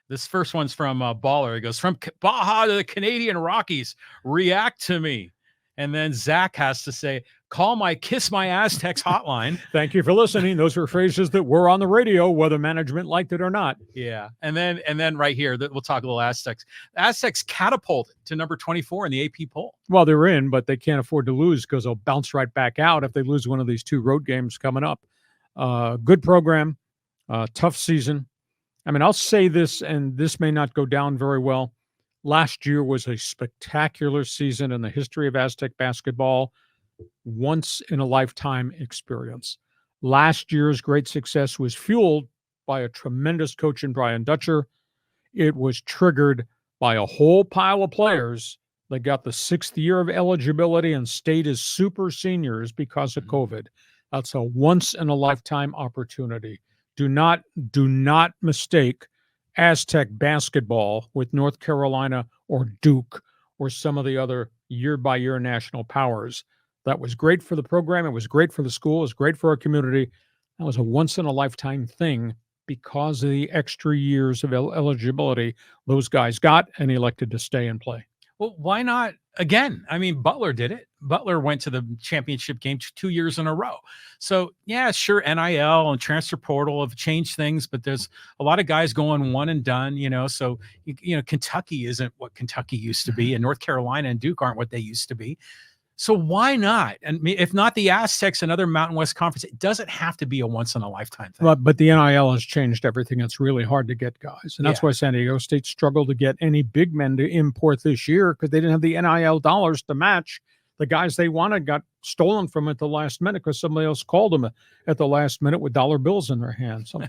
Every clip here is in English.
This first one's from Baller. He goes, from Baja to the Canadian Rockies, react to me. And then Zach has to say, call my Kiss My Aztecs hotline. Thank you for listening. Those were phrases that were on the radio, whether management liked it or not. Yeah. And then right here, we'll talk a little Aztecs. Aztecs catapulted to number 24 in the AP poll. Well, they're in, but they can't afford to lose because they'll bounce right back out if they lose one of these 2 road games coming up. Good program, tough season. I mean, I'll say this, and this may not go down very well. Last year was a spectacular season in the history of Aztec basketball, once-in-a-lifetime experience. Last year's great success was fueled by a tremendous coach in Brian Dutcher. It was triggered by a whole pile of players that got the 6th year of eligibility and stayed as super seniors because of COVID. That's a once-in-a-lifetime opportunity. Do not mistake Aztec basketball with North Carolina or Duke or some of the other year-by-year national powers. That was great for the program. It was great for the school. It was great for our community. That was a once-in-a-lifetime thing because of the extra years of eligibility those guys got and elected to stay and play. Well, why not again? I mean, Butler did it. Butler went to the championship game 2 years in a row. So, yeah, sure, NIL and transfer portal have changed things, but there's a lot of guys going one and done, So, Kentucky isn't what Kentucky used to be, and North Carolina and Duke aren't what they used to be. So why not? And if not the Aztecs and other Mountain West Conference, it doesn't have to be a once-in-a-lifetime thing. But the NIL has changed everything. It's really hard to get guys. And that's why San Diego State struggled to get any big men to import this year because they didn't have the NIL dollars to match. The guys they wanted got stolen from at the last minute because somebody else called them at the last minute with dollar bills in their hands. So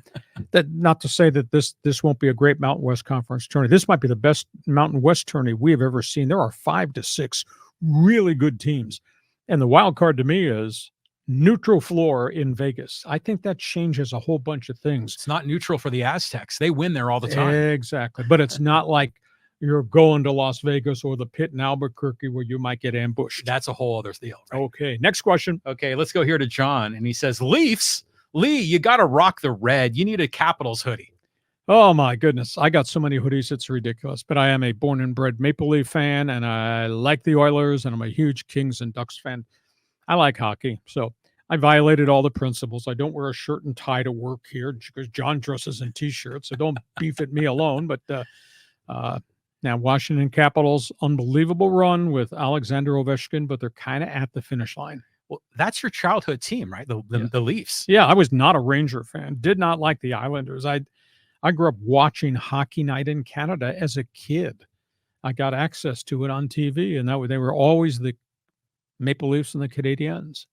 that, not to say that this won't be a great Mountain West Conference tourney. This might be the best Mountain West tourney we have ever seen. There are 5 to 6 really good teams. And the wild card to me is neutral floor in Vegas. I think that changes a whole bunch of things. It's not neutral for the Aztecs. They win there all the time. Exactly. But it's not like you're going to Las Vegas or the pit in Albuquerque where you might get ambushed. That's a whole other deal. Right? Okay. Next question. Okay. Let's go here to John. And he says, Leafs, Lee, you got to rock the red. You need a Capitals hoodie. Oh, my goodness. I got so many hoodies, it's ridiculous. But I am a born and bred Maple Leaf fan, and I like the Oilers, and I'm a huge Kings and Ducks fan. I like hockey, so I violated all the principles. I don't wear a shirt and tie to work here because John dresses in T-shirts, so don't beef at me alone. But now Washington Capitals, unbelievable run with Alexander Ovechkin, but they're kind of at the finish line. Well, that's your childhood team, right? The Leafs. Yeah, I was not a Ranger fan. Did not like the Islanders. I grew up watching Hockey Night in Canada as a kid. I got access to it on TV, and they were always the Maple Leafs and the Canadiens.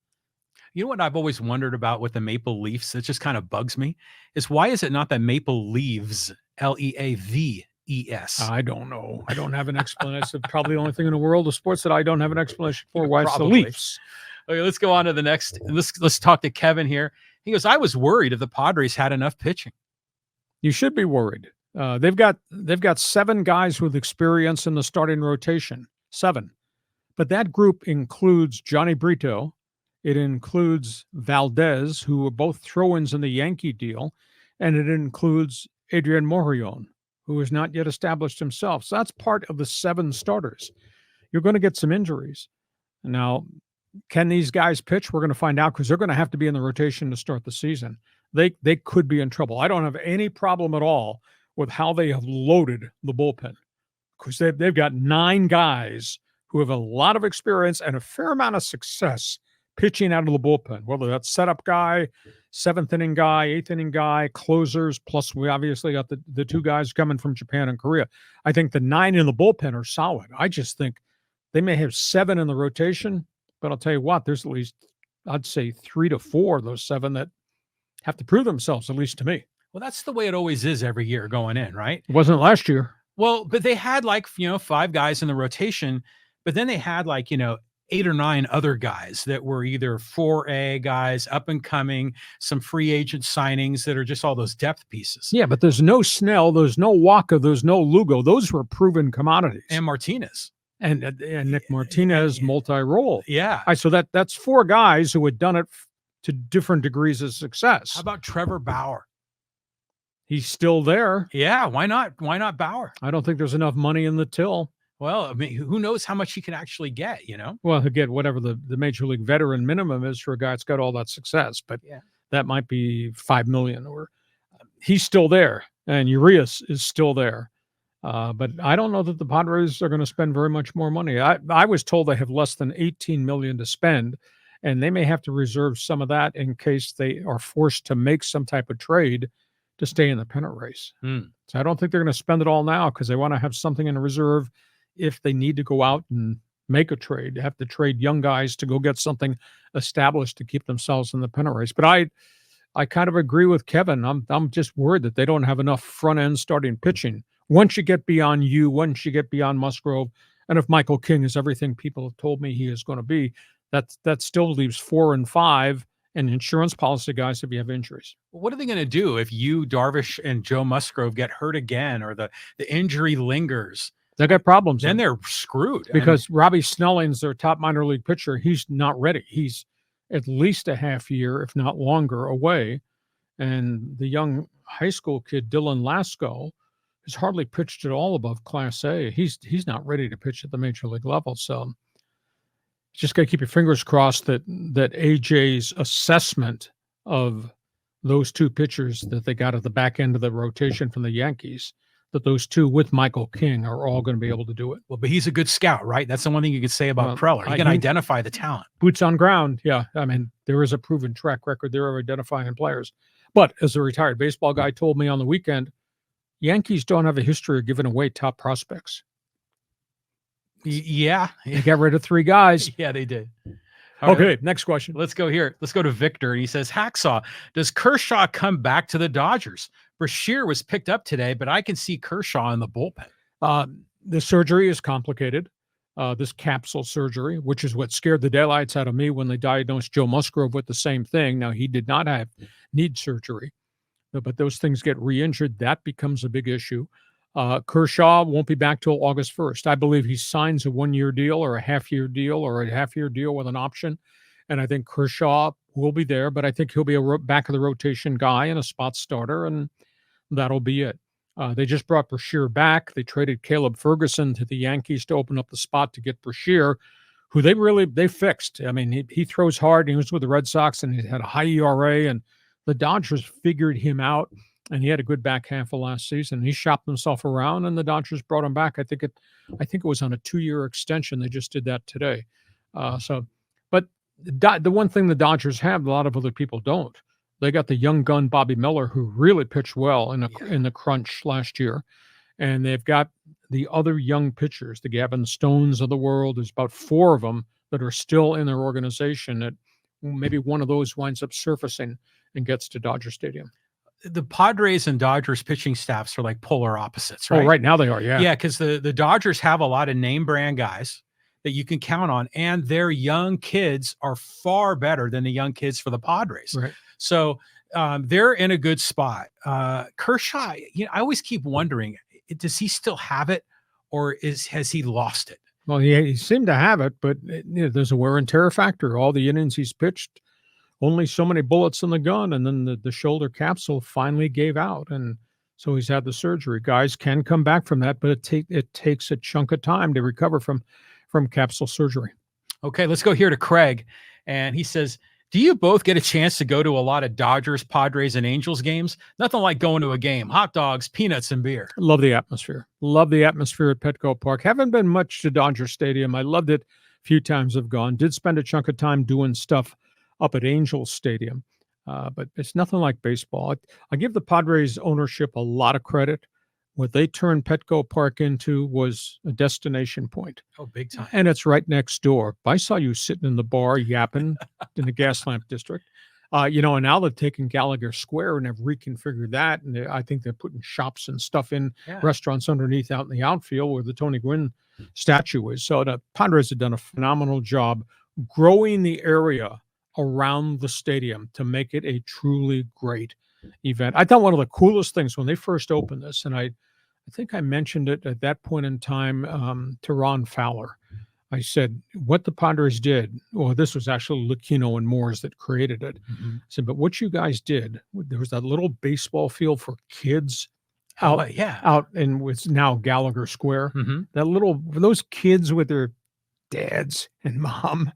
You know what I've always wondered about with the Maple Leafs? It just kind of bugs me. Is why is it not the Maple Leaves, Leaves? I don't know. I don't have an explanation. It's probably the only thing in the world of sports that I don't have an explanation for why it's the Leafs. Okay, let's go on to the next. Let's talk to Kevin here. He goes, I was worried if the Padres had enough pitching. You should be worried. They've got 7 guys with experience in the starting rotation. 7. But that group includes Johnny Brito. It includes Valdez, who were both throw-ins in the Yankee deal. And it includes Adrian Morejon, who has not yet established himself. So that's part of the 7 starters. You're going to get some injuries. Now, can these guys pitch? We're going to find out because they're going to have to be in the rotation to start the season. They could be in trouble. I don't have any problem at all with how they have loaded the bullpen because they've got 9 guys who have a lot of experience and a fair amount of success pitching out of the bullpen, whether that's setup guy, 7th inning guy, 8th inning guy, closers, plus we obviously got the 2 guys coming from Japan and Korea. I think the 9 in the bullpen are solid. I just think they may have 7 in the rotation, but I'll tell you what, there's at least, I'd say 3 to 4 of those 7 that have to prove themselves, at least to me. Well, that's the way it always is every year going in, right? It wasn't last year. Well, but they had 5 guys in the rotation, but then they had 8 or 9 other guys that were either 4A guys, up and coming, some free agent signings that are just all those depth pieces. Yeah, but there's no Snell, there's no Waka, there's no Lugo. Those were proven commodities. And Martinez. And Nick Martinez, multi-role. Yeah. So that's 4 guys who had done it to different degrees of success. How about Trevor Bauer? He's still there. Yeah, why not? Why not Bauer? I don't think there's enough money in the till. Well, I mean, who knows how much he can actually get, you know? Well, he'll get whatever the major league veteran minimum is for a guy that's got all that success, but Yeah. that might be $5 million. Or he's still there, and Urias is still there. But I don't know that the Padres are going to spend very much more money. I was told they have less than $18 million to spend, and they may have to reserve some of that in case they are forced to make some type of trade to stay in the pennant race. So I don't think they're going to spend it all now because they want to have something in reserve if they need to go out and make a trade. They have to trade young guys to go get something established to keep themselves in the pennant race. But I kind of agree with Kevin. I'm just worried that they don't have enough front end starting pitching. Once you get beyond once you get beyond Musgrove, and if Michael King is everything people have told me he is going to be, that still leaves 4 and 5 and insurance policy guys if you have injuries. What are they going to do if Darvish, and Joe Musgrove get hurt again, or the injury lingers? They got problems. Then they're screwed. Because Robbie Snelling's their top minor league pitcher. He's not ready. He's at least a half year, if not longer, away. And the young high school kid, Dylan Lasco, has hardly pitched at all above Class A. He's not ready to pitch at the major league level. So just got to keep your fingers crossed that AJ's assessment of those two pitchers that they got at the back end of the rotation from the Yankees, that those two with Michael King are all going to be able to do it. Well, but he's a good scout, right? That's the one thing you could say about Preller. He can identify the talent. Boots on ground. Yeah. I mean, there is a proven track record there of identifying players. But as a retired baseball guy told me on the weekend, Yankees don't have a history of giving away top prospects. Yeah. They got rid of 3 guys. Yeah, they did. Okay, right. Next question. Let's go here. Let's go to Victor. And he says, Hacksaw, does Kershaw come back to the Dodgers? Brashear was picked up today, but I can see Kershaw in the bullpen. The surgery is complicated. This capsule surgery, which is what scared the daylights out of me when they diagnosed Joe Musgrove with the same thing. Now, he did not need surgery, but those things get re-injured. That becomes a big issue. Kershaw won't be back till August 1st. I believe he signs a 1-year deal or a half-year deal or a half-year deal with an option. And I think Kershaw will be there, but I think he'll be a back of the rotation guy and a spot starter, and that'll be it. They just brought Brashear back. They traded Caleb Ferguson to the Yankees to open up the spot to get Brashear, who they fixed. I mean, he throws hard. He was with the Red Sox and he had a high ERA, and the Dodgers figured him out, and he had a good back half of last season. He shopped himself around, and the Dodgers brought him back. I think it was on a 2-year extension. They just did that today. But the one thing the Dodgers have, a lot of other people don't. They got the young gun Bobby Miller, who really pitched well in the crunch last year, and they've got the other young pitchers, the Gavin Stones of the world. There's about 4 of them that are still in their organization. That maybe one of those winds up surfacing and gets to Dodger Stadium. The Padres and Dodgers pitching staffs are like polar opposites, right? Oh, right now they are, yeah. Yeah, because the Dodgers have a lot of name brand guys that you can count on, and their young kids are far better than the young kids for the Padres. Right. So they're in a good spot. Kershaw, I always keep wondering, does he still have it, or has he lost it? Well, he seemed to have it, but there's a wear and tear factor. All the innings he's pitched, only so many bullets in the gun, and then the shoulder capsule finally gave out, and so he's had the surgery. Guys can come back from that, but it takes a chunk of time to recover from capsule surgery. Okay, let's go here to Craig, and he says, do you both get a chance to go to a lot of Dodgers, Padres, and Angels games? Nothing like going to a game. Hot dogs, peanuts, and beer. Love the atmosphere. Love the atmosphere at Petco Park. Haven't been much to Dodger Stadium. I loved it. A few times I've gone. Did spend a chunk of time doing stuff up at Angels Stadium. But it's nothing like baseball. I give the Padres ownership a lot of credit. What they turned Petco Park into was a destination point. Oh, big time. And it's right next door. I saw you sitting in the bar yapping in the Gaslamp District. And now they've taken Gallagher Square and have reconfigured that. And I think they're putting shops and stuff in, restaurants underneath out in the outfield where the Tony Gwynn statue is. So the Padres have done a phenomenal job growing the area around the stadium to make it a truly great event. I thought one of the coolest things when they first opened this, and I think I mentioned it at that point in time to Ron Fowler. I said, what the Padres did, well, this was actually Lucchino and Moores that created it. Mhm. I said, but what you guys did, there was that little baseball field for kids Oh, out yeah. out in what's now Gallagher Square. Mhm. That little those kids with their dads and mom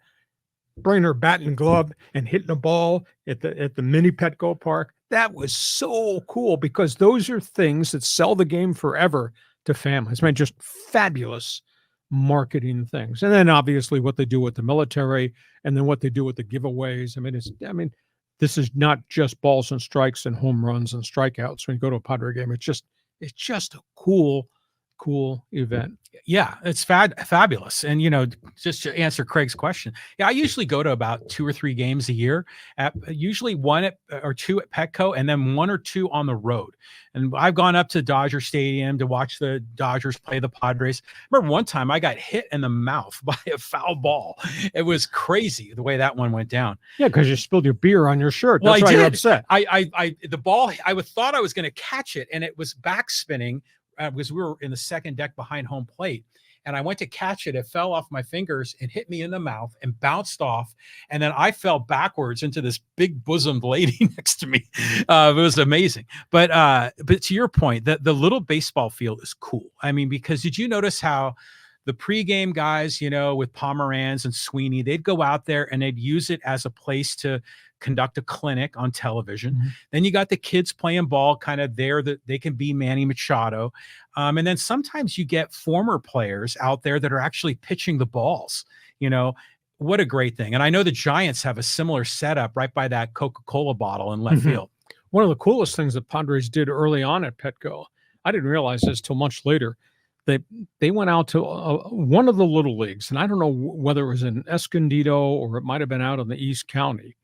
bringing her bat and glove and hitting a ball at the mini Petco Park. That was so cool because those are things that sell the game forever to families. I mean, just fabulous marketing things. And then obviously what they do with the military and then what they do with the giveaways. This is not just balls and strikes and home runs and strikeouts. When you go to a Padre game, it's just a cool event. Yeah, it's fabulous. And just to answer Craig's question, yeah, I usually go to about 2 or 3 games a year. At usually or two at Petco, and then 1 or 2 on the road. And I've gone up to Dodger Stadium to watch the Dodgers play the Padres. I remember one time I got hit in the mouth by a foul ball. It was crazy the way that one went down. Yeah, because you spilled your beer on your shirt. Well, That's why you're upset. The ball, thought I was going to catch it, and it was back spinning. Because we were in the second deck behind home plate, and I went to catch it. It fell off my fingers and hit me in the mouth and bounced off. And then I fell backwards into this big bosomed lady next to me. It was amazing. But to your point, the little baseball field is cool. I mean, because did you notice how the pregame guys, with Pomeranz and Sweeney, they'd go out there and they'd use it as a place to conduct a clinic on television. Mm-hmm. Then you got the kids playing ball kind of there that they can be Manny Machado. And then sometimes you get former players out there that are actually pitching the balls. What a great thing. And I know the Giants have a similar setup right by that Coca-Cola bottle in left field. One of the coolest things that Padres did early on at Petco, I didn't realize this till much later. They went out to one of the little leagues, and I don't know whether it was in Escondido or it might have been out in the East County.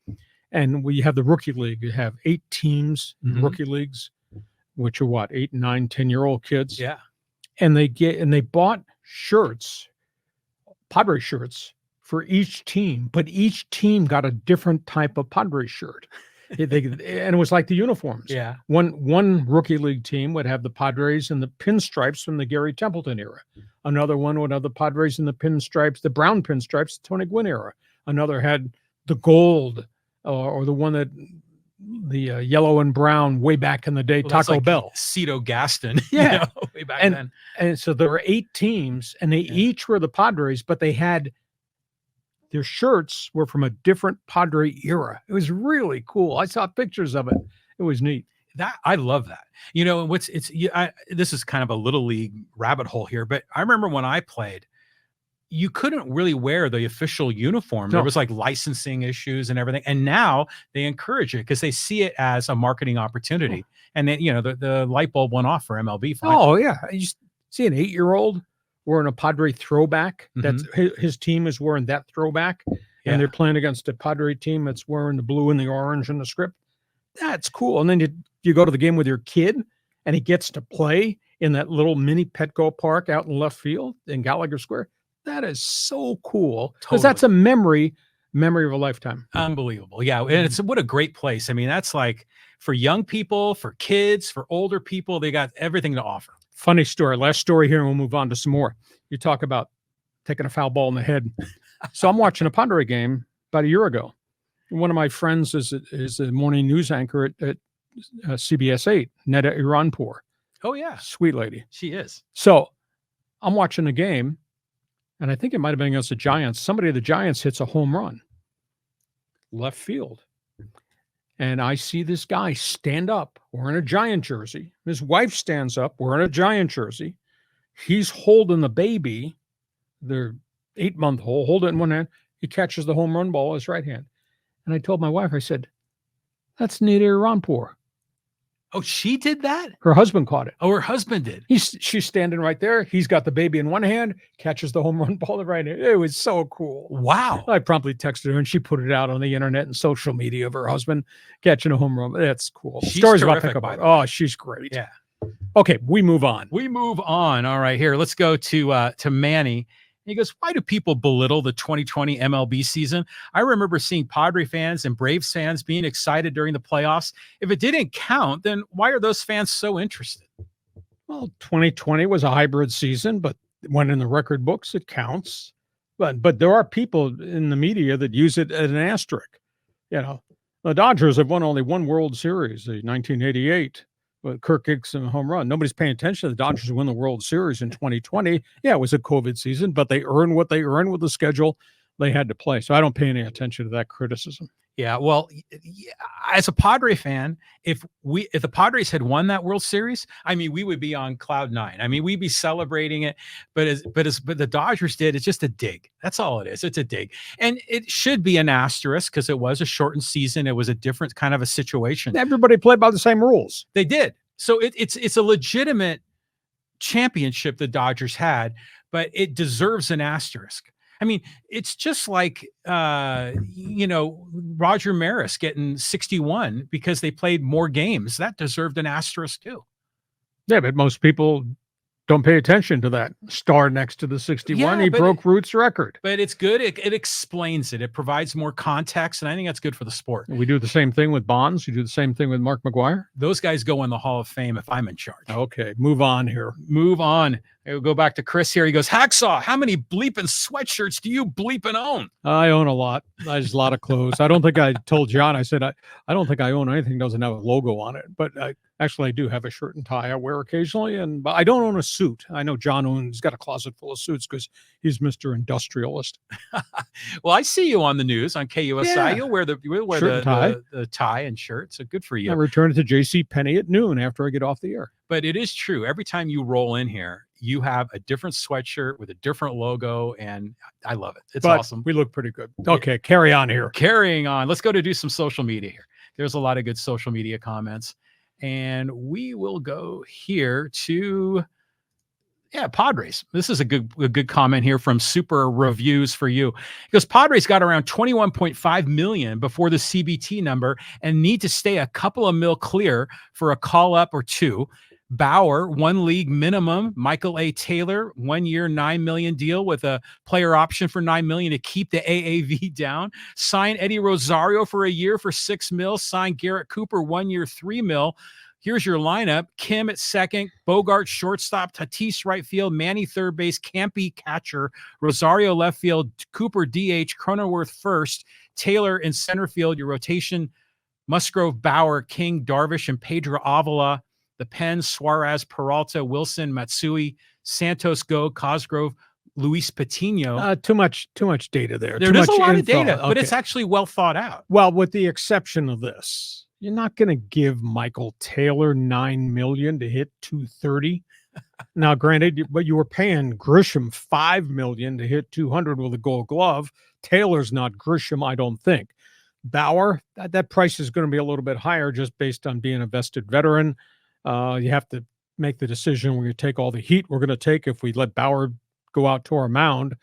And we have the rookie league. You have 8 teams in rookie leagues, which are what, 8, 9, 10-year-old kids. Yeah. And they bought shirts, Padre shirts for each team, but each team got a different type of Padre shirt. And it was like the uniforms. Yeah. One rookie league team would have the Padres and the pinstripes from the Gary Templeton era. Another one would have the Padres and the pinstripes, the brown pinstripes, the Tony Gwynn era. Another had the gold, or the one that the yellow and brown way back in the day, Taco like Bell. Cito Gaston. Yeah. Way back then. And so there were 8 teams, and they each were the Padres, but they had their shirts were from a different Padre era. It was really cool. I saw pictures of it. It was neat. I love that. This is kind of a little league rabbit hole here, but I remember when I played, you couldn't really wear the official uniform. There was like licensing issues and everything. And now they encourage it because they see it as a marketing opportunity. And then, the light bulb went off for MLB. Finally. Oh yeah. You see an 8-year-old wearing a Padre throwback. That's his team is wearing that throwback. And they're playing against a Padre team that's wearing the blue and the orange in the script. That's cool. And then you go to the game with your kid and he gets to play in that little mini Petco Park out in left field in Gallagher Square. That is so cool. Because that's a memory of a lifetime. Unbelievable. Yeah. And what a great place. I mean, that's like for young people, for kids, for older people, they got everything to offer. Funny story. Last story here, and we'll move on to some more. You talk about taking a foul ball in the head. So I'm watching a Padre game about a year ago. One of my friends is a morning news anchor at CBS 8, Neda Iranpour. Oh, yeah. Sweet lady. She is. So I'm watching the game, and I think it might have been against the Giants. Somebody of the Giants hits a home run, left field. And I see this guy stand up wearing a Giant jersey. His wife stands up wearing a Giant jersey. He's holding the baby, their 8-month-old, hold it in one hand. He catches the home run ball with his right hand. And I told my wife, I said, that's Neda Iranpour. Oh, she did that? Her husband caught it. Oh, her husband did. She's standing right there. He's got the baby in one hand, catches the home run ball in the right hand. It was so cool. Wow. I promptly texted her, and she put it out on the internet and social media of her husband catching a home run. That's cool. She's Stories about terrific, pickleball. Oh, she's great. Yeah. Okay, we move on. All right, here. Let's go to Manny. He goes, why do people belittle the 2020 MLB season? I remember seeing Padre fans and Braves fans being excited during the playoffs. If it didn't count, then why are those fans so interested? Well, 2020 was a hybrid season, but when in the record books, it counts. But there are people in the media that use it as an asterisk. You know, the Dodgers have won only one World Series, the 1988 with Kirk Gibson home run. Nobody's paying attention to the Dodgers win the World Series in 2020. Yeah, it was a COVID season, but they earned what they earned with the schedule they had to play. So I don't pay any attention to that criticism. Yeah, well, as a Padre fan, if the Padres had won that World Series, I mean, we would be on cloud nine. I mean, we'd be celebrating it. But the Dodgers did, it's just a dig. That's all it is. It's a dig, and it should be an asterisk because it was a shortened season. It was a different kind of a situation. Everybody played by the same rules. They did. So it's a legitimate championship the Dodgers had, but it deserves an asterisk. I mean, it's just like, Roger Maris getting 61 because they played more games. That deserved an asterisk too. Yeah, but most people don't pay attention to that star next to the 61. He broke Root's record. But it's good. It explains it. It provides more context, and I think that's good for the sport. We do the same thing with Bonds. We do the same thing with Mark McGwire. Those guys go in the Hall of Fame if I'm in charge. Okay, move on here. Move on. We'll go back to Chris here. He goes, Hacksaw, how many bleeping sweatshirts do you bleeping own? I own a lot. There's a lot of clothes. I don't think I told John. I said, I don't think I own anything that doesn't have a logo on it. But actually, I do have a shirt and tie I wear occasionally. But I don't own a suit. I know John owns, got a closet full of suits because he's Mr. Industrialist. Well, I see you on the news on KUSI. Yeah. You'll wear the tie and shirt. So good for you. I return it to JCPenney at noon after I get off the air. But it is true. Every time you roll in here, you have a different sweatshirt with a different logo, and I love it. It's awesome. We look pretty good. Okay, carry on here. Carrying on. Let's go to do some social media here. There's a lot of good social media comments, and we will go here to Padres. This is a good comment here from Super Reviews for You. He goes, Padres got around 21.5 million before the CBT number and need to stay a couple of mil clear for a call up or two. Bauer, 1 league minimum. Michael A. Taylor, 1 year, $9 million deal with a player option for $9 million to keep the AAV down. Sign Eddie Rosario for a year for $6 million. Sign Garrett Cooper, 1 year, $3 million. Here's your lineup. Kim at second, Bogart shortstop, Tatis right field, Manny third base, Campy catcher, Rosario left field, Cooper DH, Cronenworth first, Taylor in center field. Your rotation, Musgrove, Bauer, King, Darvish, and Pedro Avila. The pen, Suarez, Peralta, Wilson, Matsui, Santos, Go, Cosgrove, Luis Patino. Too much data there. There is a lot of data, but it's actually well thought out. Well, with the exception of this, you're not going to give Michael Taylor $9 million to hit 230. Now, granted, but you were paying Grisham $5 million to hit 200 with a Gold Glove. Taylor's not Grisham, I don't think. Bauer, that price is going to be a little bit higher just based on being a vested veteran. You have to make the decision. We're going to take all the heat we're going to take if we let Bauer go out to our mound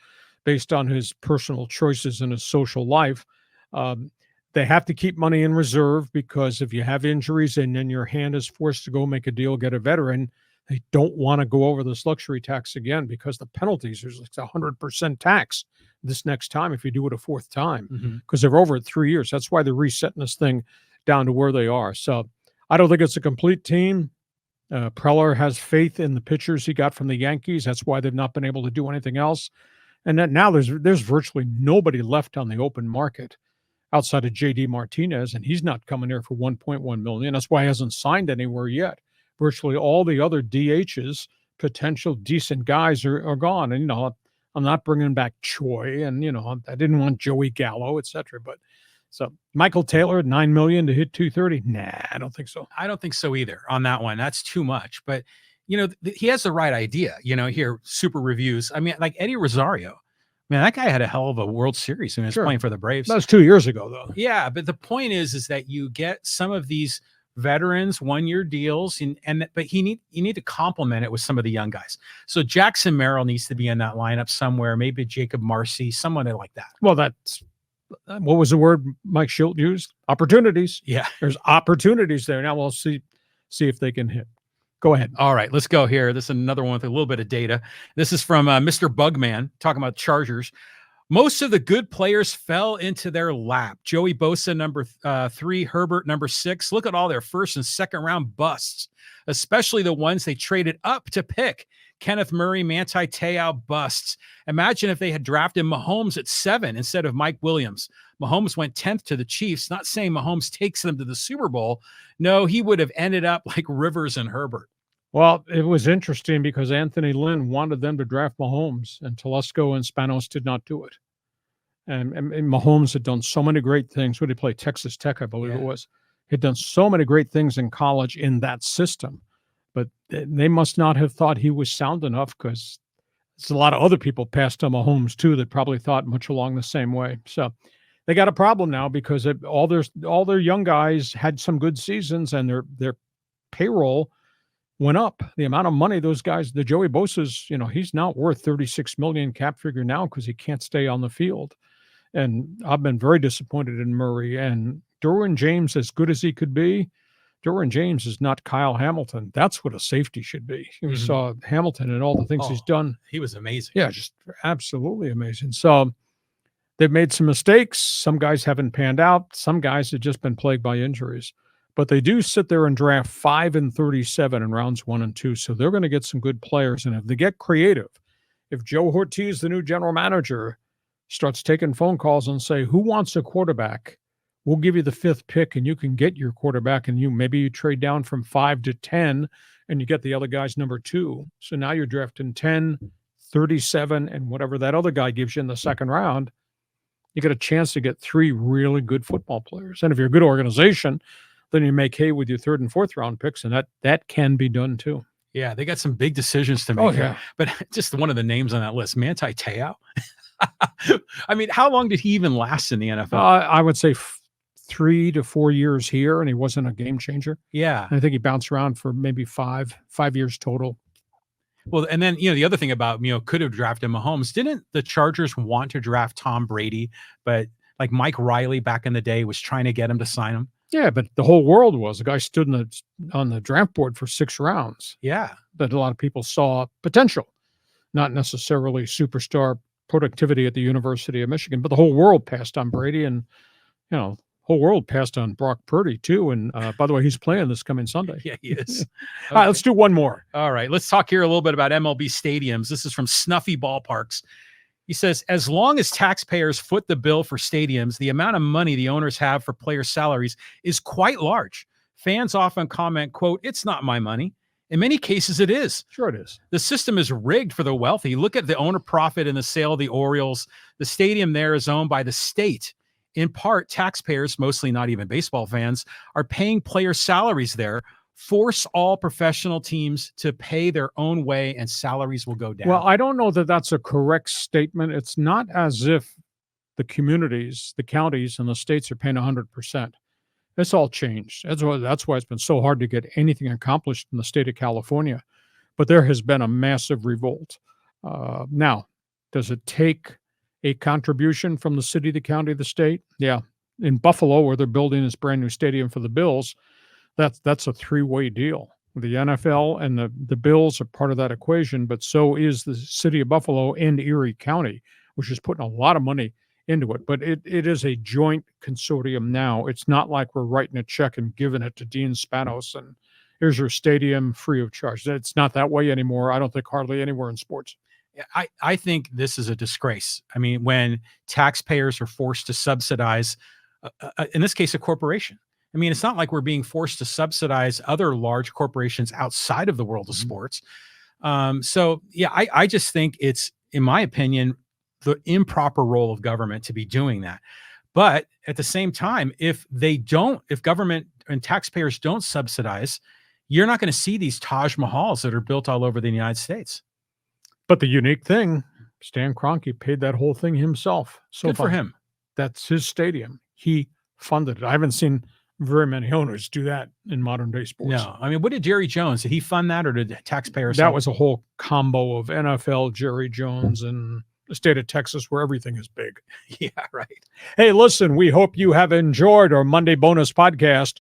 based on his personal choices and his social life. They have to keep money in reserve because if you have injuries and then your hand is forced to go make a deal, get a veteran, they don't want to go over this luxury tax again because the penalties, there's like 100% tax this next time if you do it a fourth time because they're over at 3 years. That's why they're resetting this thing down to where they are. So I don't think it's a complete team. Preller has faith in the pitchers he got from the Yankees. That's why they've not been able to do anything else. And then now there's virtually nobody left on the open market outside of J.D. Martinez, and he's not coming here for $1.1 million. That's why he hasn't signed anywhere yet. Virtually all the other DHs, potential decent guys, are gone. And, I'm not bringing back Choi, and, I didn't want Joey Gallo, et cetera. But so Michael Taylor, $9 million to hit 230. Nah, I don't think so. I don't think so either on that one. That's too much. But, he has the right idea, here, Super Reviews. I mean, like Eddie Rosario. Man, that guy had a hell of a World Series when he was playing for the Braves. That was 2 years ago, though. Yeah, but the point is that you get some of these veterans 1 year deals, but you need to complement it with some of the young guys. So Jackson Merrill needs to be in that lineup somewhere. Maybe Jacob Marcy, someone like that. Well, that's what was the word Mike Schilt used? Opportunities. Yeah, there's opportunities there. Now we'll see if they can hit. Go ahead. All right, let's go here. This is another one with a little bit of data. This is from Mr. Bugman talking about Chargers. Most of the good players fell into their lap. Joey Bosa, number 3, Herbert, number 6. Look at all their first and second round busts, especially the ones they traded up to pick. Kenneth Murray, Manti Te'o busts. Imagine if they had drafted Mahomes at 7 instead of Mike Williams. Mahomes went 10th to the Chiefs. Not saying Mahomes takes them to the Super Bowl. No, he would have ended up like Rivers and Herbert. Well, it was interesting because Anthony Lynn wanted them to draft Mahomes, and Telesco and Spanos did not do it. And Mahomes had done so many great things. When he played Texas Tech, I believe it was. He'd done so many great things in college in that system. But they must not have thought he was sound enough, because there's a lot of other people passed on Mahomes, too, that probably thought much along the same way. So they got a problem now because all their young guys had some good seasons, and their payroll went up. The amount of money those guys, the Joey Bosa's, he's not worth $36 million cap figure now because he can't stay on the field. And I've been very disappointed in Murray. And Derwin James, as good as he could be, Derwin James is not Kyle Hamilton. That's what a safety should be. We saw Hamilton and all the things he's done. He was amazing. Yeah, just absolutely amazing. So they've made some mistakes. Some guys haven't panned out. Some guys have just been plagued by injuries. But they do sit there and draft 5 and 37 in rounds 1 and 2. So they're going to get some good players. And if they get creative, if Joe Ortiz, the new general manager, starts taking phone calls and say, who wants a quarterback? We'll give you the 5th pick and you can get your quarterback, and maybe you trade down from 5 to 10 and you get the other guy's number 2. So now you're drafting 10, 37, and whatever that other guy gives you in the second round, you get a chance to get 3 really good football players. And if you're a good organization, then you make hay with your 3rd and 4th round picks, and that can be done too. Yeah, they got some big decisions to make. Oh, yeah. But just one of the names on that list, Manti Te'o. I mean, how long did he even last in the NFL? I would say 3 to 4 years here, and he wasn't a game changer. Yeah. I think he bounced around for maybe 5 years total. Well, and then, the other thing about, could have drafted Mahomes. Didn't the Chargers want to draft Tom Brady, but like Mike Riley back in the day was trying to get him to sign him? Yeah, but the whole world was. The guy stood on the draft board for 6 rounds. Yeah. But a lot of people saw potential, not necessarily superstar productivity at the University of Michigan, but the whole world passed on Brady, and, whole world passed on Brock Purdy too. And by the way, he's playing this coming Sunday. Yeah, he is. Okay. All right, let's do one more. All right, let's talk here a little bit about MLB stadiums. This is from Snuffy Ballparks. He says, as long as taxpayers foot the bill for stadiums, the amount of money the owners have for player salaries is quite large. Fans often comment, quote, "It's not my money." In many cases, it is. Sure it is. The system is rigged for the wealthy. Look at the owner profit in the sale of the Orioles. The stadium there is owned by the state. In part, taxpayers, mostly not even baseball fans, are paying player salaries there. Force all professional teams to pay their own way and salaries will go down. Well, I don't know that that's a correct statement. It's not as if the communities, the counties, and the states are paying 100%. It's all changed. That's why it's been so hard to get anything accomplished in the state of California. But there has been a massive revolt. Now, does it take a contribution from the city, the county, the state? Yeah. In Buffalo, where they're building this brand new stadium for the Bills, that's a 3-way deal. The NFL and the Bills are part of that equation, but so is the city of Buffalo and Erie County, which is putting a lot of money into it. But it is a joint consortium now. It's not like we're writing a check and giving it to Dean Spanos and here's your stadium free of charge. It's not that way anymore. I don't think hardly anywhere in sports. I think this is a disgrace. I mean, when taxpayers are forced to subsidize, in this case, a corporation. I mean, it's not like we're being forced to subsidize other large corporations outside of the world of sports. So, yeah, I just think it's, in my opinion, the improper role of government to be doing that. But at the same time, if government and taxpayers don't subsidize, you're not going to see these Taj Mahals that are built all over the United States. But the unique thing, Stan Kroenke paid that whole thing himself. So good for him. That's his stadium. He funded it. I haven't seen very many owners do that in modern day sports. No, I mean, what did Jerry Jones? Did he fund that, or did taxpayers? That was a whole combo of NFL, Jerry Jones, and the state of Texas, where everything is big. Yeah, right. Hey, listen, we hope you have enjoyed our Monday bonus podcast.